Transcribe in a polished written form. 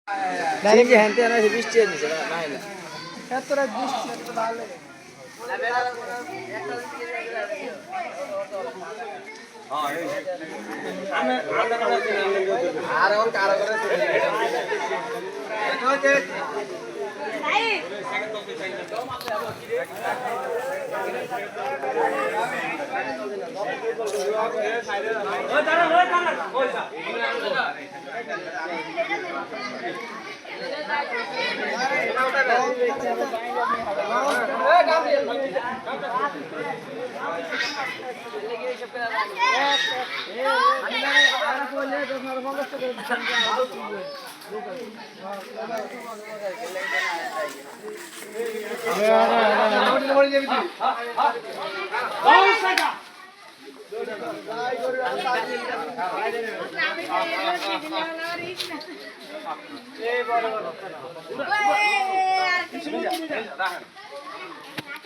direct যে হ্যান্ডতে আনা বৃষ্টি এনেছে না না এতটা বৃষ্টি এত ভালো আর এখন কারো করে এই বড় বড়